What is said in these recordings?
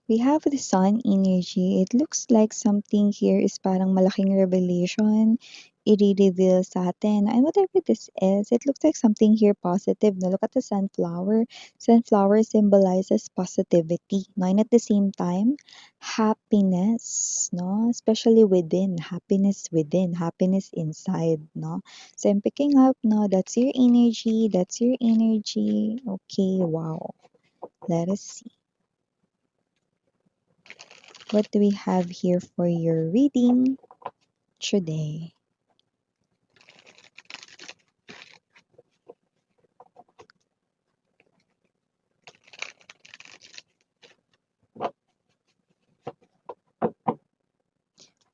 We have the sun energy. It looks like something here is parang malaking revelation. I-reveal sa atin. And whatever this is, it looks like something here positive. No? Look at the sunflower. Sunflower symbolizes positivity. No? And at the same time, happiness. No? Especially within. Happiness within. Happiness inside. No? So I'm picking up. No? That's your energy. That's your energy. Okay, wow. Let us see. What do we have here for your reading today?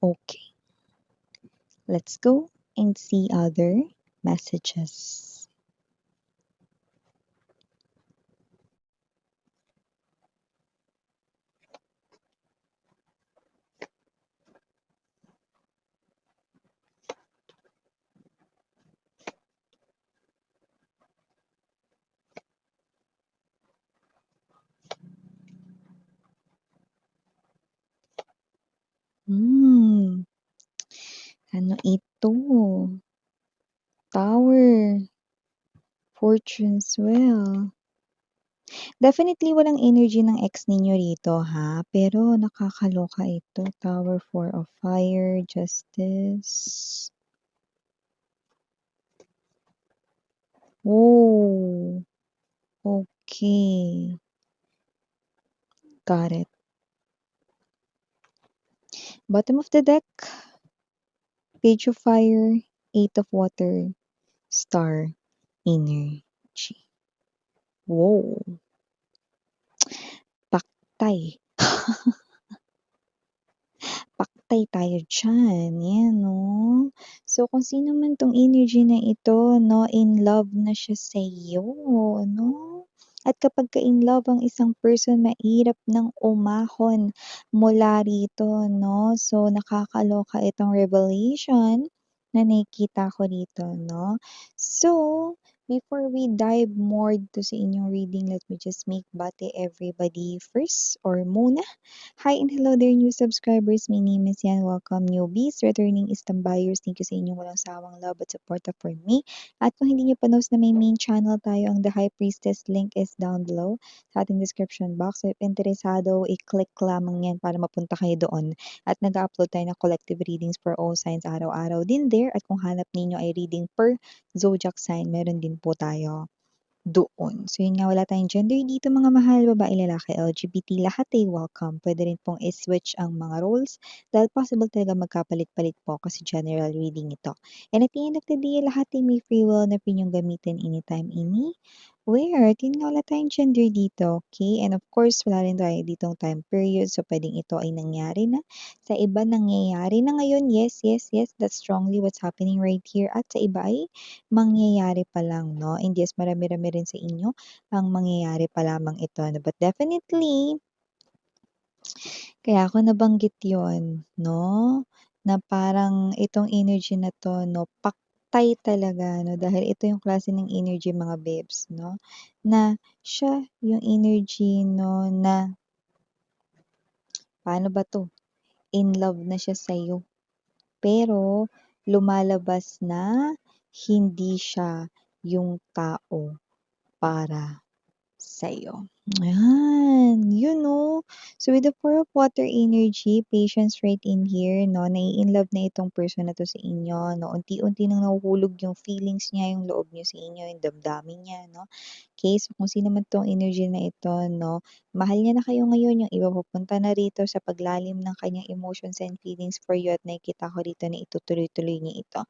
Okay, let's go and see other messages. Hmm, ano ito? Tower, Fortune's Well. Definitely walang energy ng ex ninyo rito ha, pero nakakaloka ito. Tower, Four of Fire, Justice. Oh, okay. Got it. Bottom of the deck, Page of Fire, Eight of Water, Star energy. Wow, paktay. Paktay tayo diyan, 'yan 'no. So kung sino man 'tong energy na ito 'no, in love na siya sa'yo 'no. At kapagka in love ang isang person mahirap ng umahon mula rito 'no. So nakakaloka itong revelation na nakikita ko dito 'no. So, before we dive more dito sa inyong reading, let me just make bati everybody first or muna. Hi and hello there, new subscribers. My name is Yan. Welcome, newbies, returning Istam buyers. Thank you sa inyong walang sawang love at support for me. At kung hindi nyo pa knows na may main channel tayo, ang The High Priestess link is down below sa ating description box. So if interesado, i-click lamang yan para mapunta kayo doon. At nag-upload tayo ng collective readings for all signs araw-araw din there. At kung hanap ninyo ay reading per zodiac sign, meron din po tayo doon. So yun nga, wala tayong gender dito mga mahal, babae, lalaki, LGBT, lahat ay welcome. Pwede rin pong i-switch ang mga roles dahil possible talaga magkapalit-palit po kasi general reading ito. And at the end of the day, lahat ay may free will na pinyong gamitin anytime, anywhere. Yun nga, wala tayong gender dito, okay? And of course, wala rin tayo ditong time period. So pwedeng ito ay nangyari na. Sa iba, nangyayari na ngayon. Yes, yes, yes. That's strongly what's happening right here. At sa iba ay mangyayari pa lang 'no, and yes marami-rami rin sa inyo ang mangyayari pa lamang ito 'no, but definitely kaya ko nabanggit yon 'no, na parang itong energy na 'to 'no, paktay talaga 'no, dahil ito yung klase ng energy mga babes 'no, na siya yung energy 'no, na paano ba 'to, in love na siya sa'yo, pero lumalabas na hindi siya yung tao para sa'yo. Ayan, yun 'no. So with the Four of Water energy, patience right in here 'no, nai-inlove na itong person na 'to sa inyo 'no, unti-unti nang nahuhulog yung feelings niya, yung loob niyo sa inyo, yung damdamin niya 'no. Okay, so kung sino man 'tong energy na ito 'no, mahal niya na kayo ngayon, yung iba pupunta na rito sa paglalim ng kanyang emotions and feelings for you at nakikita ko rito na itutuloy-tuloy niya ito.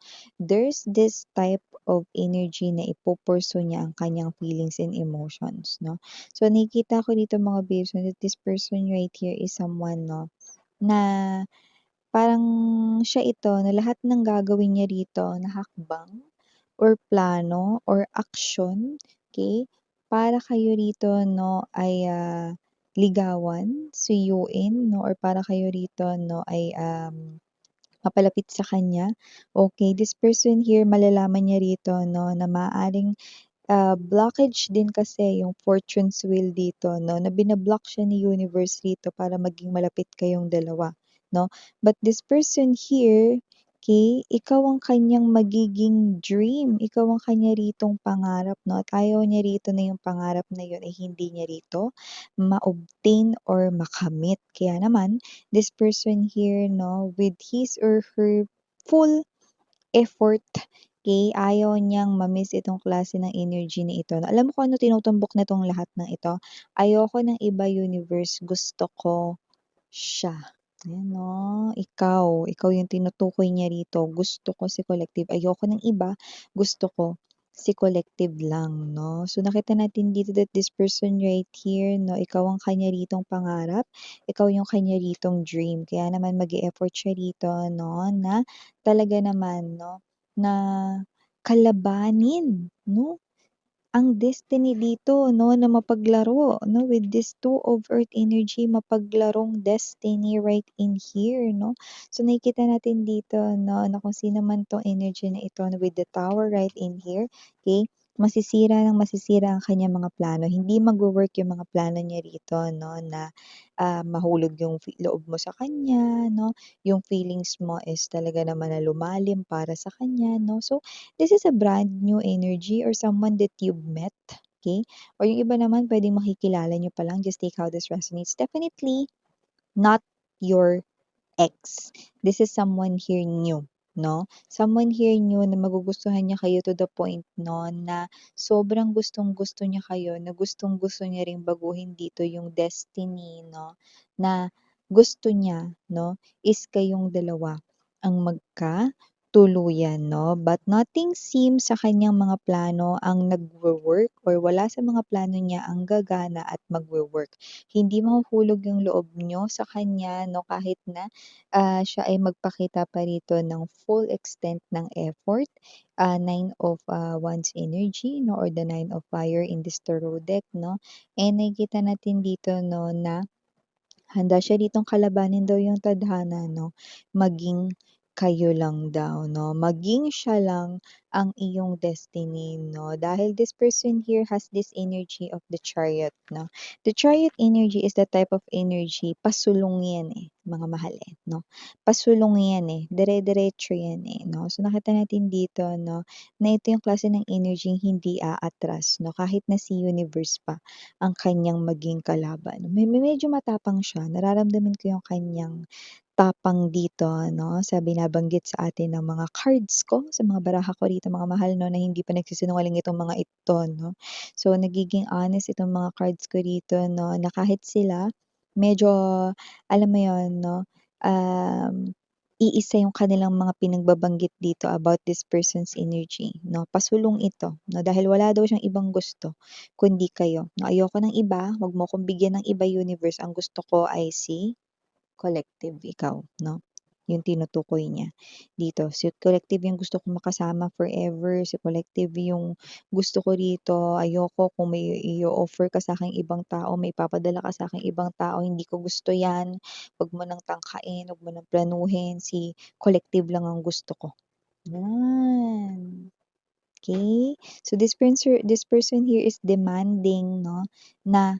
There's this type of energy na ipu-pursue niya ang kanyang feelings and emotions 'no. So nakikita ko dito mga babes that this person right here is someone 'no, na parang siya ito na lahat ng gagawin niya rito na hakbang or plano or aksyon, okay, para kayo rito 'no ay, ligawan, suyuin 'no or para kayo rito 'no ay, mapalapit sa kanya. Okay, this person here malalaman niya rito 'no na maaaring blockage din kasi yung fortune's wheel dito 'no, na bina-block siya ni universe dito para maging malapit kayong dalawa 'no. But this person here, okey, ikaw ang kanyang magiging dream, ikaw ang kanya ritong pangarap 'no, at ayaw niya rito na yung pangarap na yun ay hindi niya rito ma-obtain or makamit. Kaya naman this person here 'no, with his or her full effort, okey, ayaw niyang ma-miss itong klase ng energy na ito. Alam mo kung ano tinutumbok nitong lahat ng ito? Ayoko ng iba universe, gusto ko siya. Ayan 'no, ikaw yung tinutukoy niya rito. Gusto ko si collective, ayoko ng iba, gusto ko si collective lang 'no. So nakita natin dito that this person right here 'no, ikaw ang kanya ritong pangarap, ikaw yung kanya ritong dream. Kaya naman mag-e-effort siya rito 'no, na talaga naman 'no, na kalabanin 'no ang destiny dito 'no, na mapaglaro 'no, with this two of earth energy, mapaglarong destiny right in here 'no. So nakikita natin dito 'no, na kung sino man 'tong energy na ito with the tower right in here, okey, masisira ng masisira ang kanyang mga plano. Hindi magwo-work yung mga plano niya rito 'no, na, mahulog yung loob mo sa kanya 'no, yung feelings mo is talaga naman na lumalim para sa kanya 'no. So this is a brand new energy or someone that you've met, okay? Or yung iba naman puwedeng makikilala niyo pa lang, just take how this resonates. Definitely not your ex. This is someone here new, 'no? Someone here new na magugustuhan niya kayo to the point 'no, na sobrang gustong-gusto niya kayo, na gustong-gusto niya ring baguhin dito yung destiny 'no, na gusto niya 'no, is kayong dalawa ang magkatuluyan 'no. But nothing seems sa kanyang mga plano ang nagwo-work or wala sa mga plano niya ang gagana at magwo-work. Hindi mahuhulog yung loob niyo sa kanya 'no, kahit na siya ay magpakita pa rito ng full extent ng effort, Nine of, Wands energy 'no or the Nine of Fire in this tarot deck 'no. And nakikita natin dito 'no na handa siya ditong kalabanin daw yung tadhana 'no, maging kayo lang daw 'no, maging siya lang ang iyong destiny 'no. Dahil this person here has this energy of the Chariot 'no. The Chariot energy is the type of energy pasulong yan, eh, mga mahal, eh, 'no. Pasulong yan, eh, dire-diretso yan, eh, 'no. So nakita natin dito 'no, na ito yung klase ng energy hindi aatras 'no, kahit na si universe pa ang kanyang maging kalaban. Medyo matapang siya, nararamdaman ko yung kanyang tapang dito 'no, sa binabanggit sa atin ng mga cards ko, sa mga baraha ko rito mga mahal 'no, na hindi pa nagsisinungaling itong mga ito 'no. So nagiging honest itong mga cards ko rito 'no, na kahit sila medyo alam mo yun 'no, iisa yung kanilang mga pinagbabanggit dito about this person's energy 'no, pasulong ito 'no, dahil wala daw siyang ibang gusto kundi kayo. Na ayoko ng iba, wag mo akong bigyan ng iba universe, ang gusto ko ay si collective, ikaw 'no, yung tinutukoy niya dito. Si collective yung gusto kong makasama forever, si collective yung gusto ko rito. Ayoko kung may i-o-offer ka sa'king ibang tao, may ipapadala ka sa'king ibang tao, hindi ko gusto 'yan. Wag mo ng tangkain, wag mo ng planuhin, si collective lang ang gusto ko. 'Yan, okey. So this person here is demanding 'no, na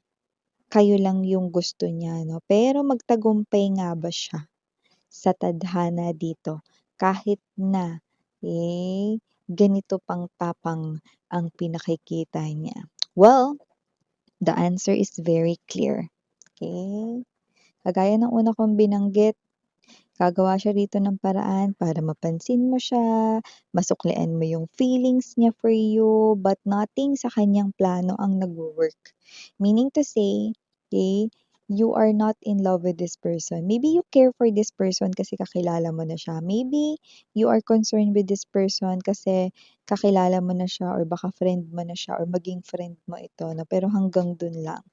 kayo lang yung gusto niya 'no, pero magtagumpay nga ba siya sa tadhana dito kahit na, eh, ganito pang tapang ang pinakikita niya? Well, the answer is very clear, okey? Kagaya ng una kong binanggit, gagawa siya rito ng paraan para mapansin mo siya, masuklian mo yung feelings niya for you, but nothing sa kanyang plano ang nagwo-work. Meaning to say, okay, you are not in love with this person. Maybe you care for this person kasi kakilala mo na siya. Maybe you are concerned with this person kasi kakilala mo na siya or baka friend mo na siya or maging friend mo ito, no? Pero hanggang dun lang.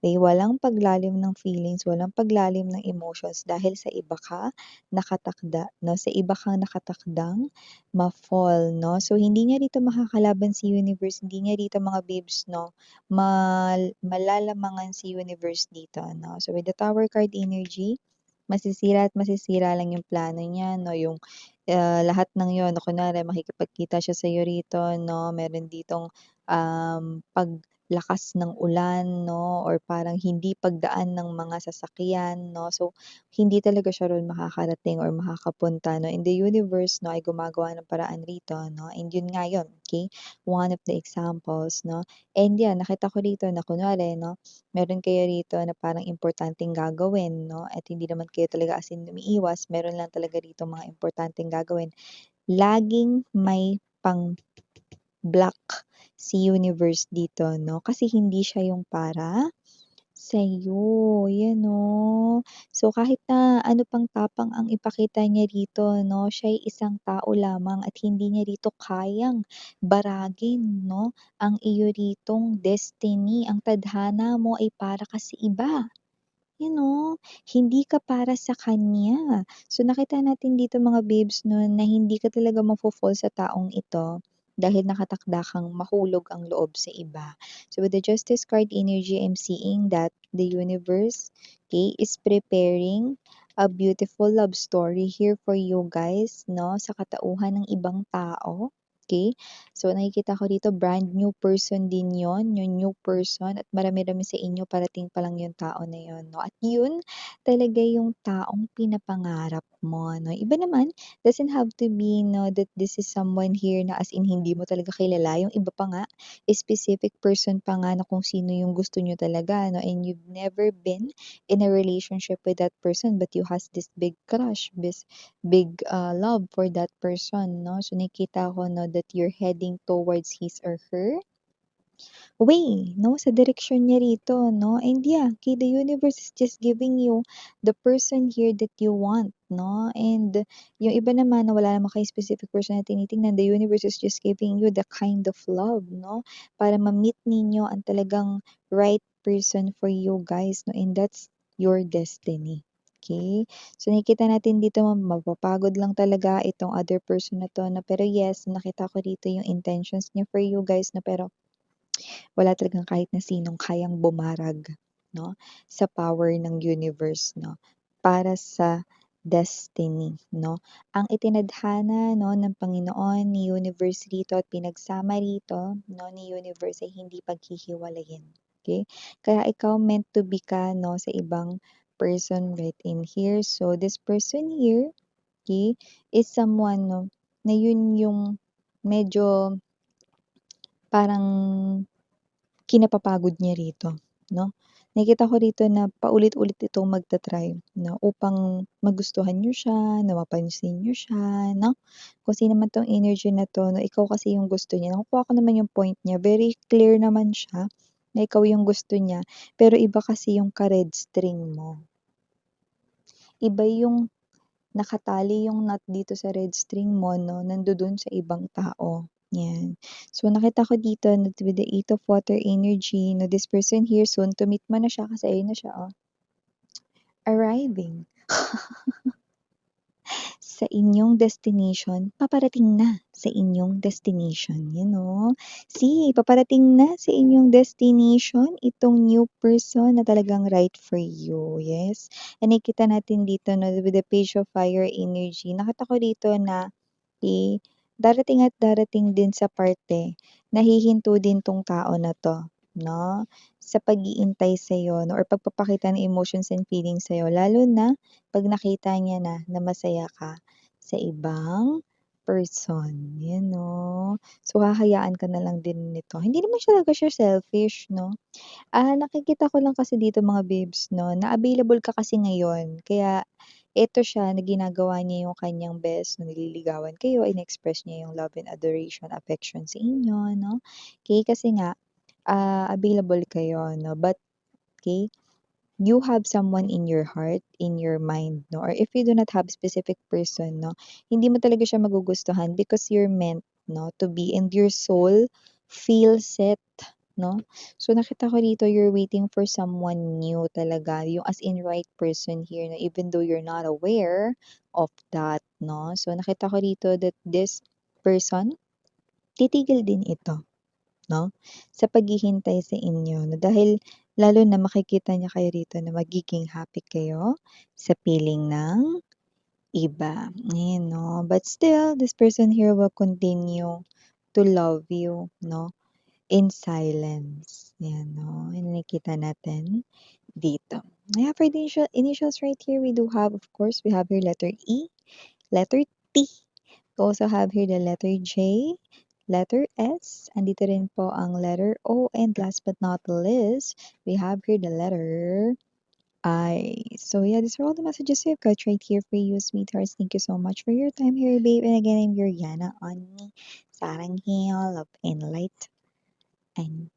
Okay, walang paglalim ng feelings, walang paglalim ng emotions dahil sa iba ka nakatakda 'no, sa iba kang nakatakdang ma-fall 'no. So hindi niya rito makakalaban si universe, hindi niya rito mga babes 'no, malalamangan si universe dito 'no. So with the Tower card energy, masisira at masisira lang yung plano niya 'no, yung lahat ng 'yon 'no, kunwari makikipagkita siya sa'yo rito 'no, meron ditong, paglakas ng ulan 'no, or parang hindi pagdaan ng mga sasakyan 'no. So, hindi talaga siya ro'n makakarating or makakapunta 'no, and the universe 'no, ay gumagawa ng paraan rito 'no, and 'yun nga 'yun, okey, one of the examples 'no. And 'yan, nakita ko rito na kunwari 'no, meron kayo rito na parang importanteng gagawin 'no, at hindi naman kayo talaga as in umiiwas, meron lang talaga rito mga importanteng gagawin. Laging may pang-block si universe dito 'no, kasi hindi siya yung para sa'yo, 'yan 'no. So, kahit na ano pang tapang ang ipakita niya rito 'no, siya'y isang tao lamang at hindi niya rito kayang baragin 'no, ang iyo ritong destiny. Ang tadhana mo ay para ka sa iba. You know, hindi ka para sa kanya. So, nakita natin dito mga babes 'no, na hindi ka talaga mafo-fall sa taong ito dahil nakatakda kang mahulog ang loob sa iba. So, with the Justice card energy, I'm seeing that the universe, okay, is preparing a beautiful love story here for you guys 'no, sa katauhan ng ibang tao, okay. So, nakikita ko dito brand new person din yon, yung new person, at marami-rami sa inyo parating pa lang yung tao na yun 'no, at yun talaga yung taong pinapangarap mo 'no. Iba naman, doesn't have to be 'no, that this is someone here na as in hindi mo talaga kilala, yung iba pa nga, specific person pa nga na kung sino yung gusto niyo talaga 'no, and you've never been in a relationship with that person but you has this big crush, this big, love for that person 'no. So, nakikita ko 'no, that you're heading towards his or her way 'no, sa direksyon niya rito 'no, and yeah, okay, the universe is just giving you the person here that you want 'no, and yung iba naman na wala naman kayong specific person na tinitingnan, the universe is just giving you the kind of love 'no, para ma-meet ninyo ang talagang right person for you guys 'no, and that's your destiny, okay. So, nakikita natin dito mapapagod lang talaga itong other person na 'to na, pero yes, nakita ko dito yung intentions niya for you guys na, pero wala talagang kahit na sinong kayang bumarag 'no, sa power ng universe 'no, para sa destiny 'no. Ang itinadhana 'no ng Panginoon, ni universe rito at pinagsama rito 'no ni universe ay hindi paghihiwalayin, okey? Kaya ikaw meant to be ka 'no sa ibang person right in here. So, this person here, okey, is someone 'no na yun yung medyo parang kinapapagod niya rito 'no. Nakikita ko rito na paulit-ulit itong magta-try 'no, upang magustuhan niyo siya, na mapansin niyo siya 'no. Kung sino man 'tong energy na 'to 'no, ikaw kasi yung gusto niya. Nakukuha ko naman yung point niya, very clear naman siya na ikaw yung gusto niya, pero iba kasi yung ka-red string mo. Iba yung nakatali yung knot dito sa red string mo 'no, nandodo'n sa ibang tao, 'yan. So, nakita ko dito na with the 8 of water energy na this person here soon to meet mo na siya kasi ayun na siya, oh, arriving sa inyong destination, paparating na sa inyong destination, you know. See, paparating na sa inyong destination itong new person na talagang right for you, yes. And nakikita natin dito 'no, with the page of fire energy, nakita ko dito na darating at darating din sa parte na hihinto din 'tong tao na 'to 'no, sa pag-iintay sa'yo 'no, or pagpapakita ng emotions and feelings sa'yo, lalo na 'pag nakita niya na na masaya ka sa ibang person, 'yan 'no. So, hahayaan ka na lang din nito. Hindi naman siya talaga siya selfish 'no. Nakikita ko lang kasi dito mga babes 'no, na available ka kasi ngayon, kaya eto siya na ginagawa niya yung kanyang best na nililigawan kayo, in-express niya yung love and adoration, affection sa inyo 'no. Okay, kasi nga, available kayo 'no, but okay, you have someone in your heart, in your mind 'no, or if you do not have specific person 'no, hindi mo talaga siya magugustuhan because you're meant 'no, to be, and your soul feels it 'no. So, nakita ko dito you're waiting for someone new talaga, yung as in right person here na even though you're not aware of that 'no. So, nakita ko dito that this person, titigil din ito 'no, sa paghihintay sa inyo 'no, dahil lalo na makikita niya kayo rito na magiging happy kayo sa piling ng iba, ayan 'no. But still, this person here will continue to love you 'no, in silence, yan 'no, yung nakikita natin dito. Yeah, for the initials right here, we do have, of course, we have here letter E, letter T. We also have here the letter J, letter S, andito rin po ang letter O, and last but not least, we have here the letter I. So yeah, these are all the messages I've got right here for you, sweethearts. Thank you so much for your time here, babe. And again, I'm your Yana Ani, Saranghel, love and light. And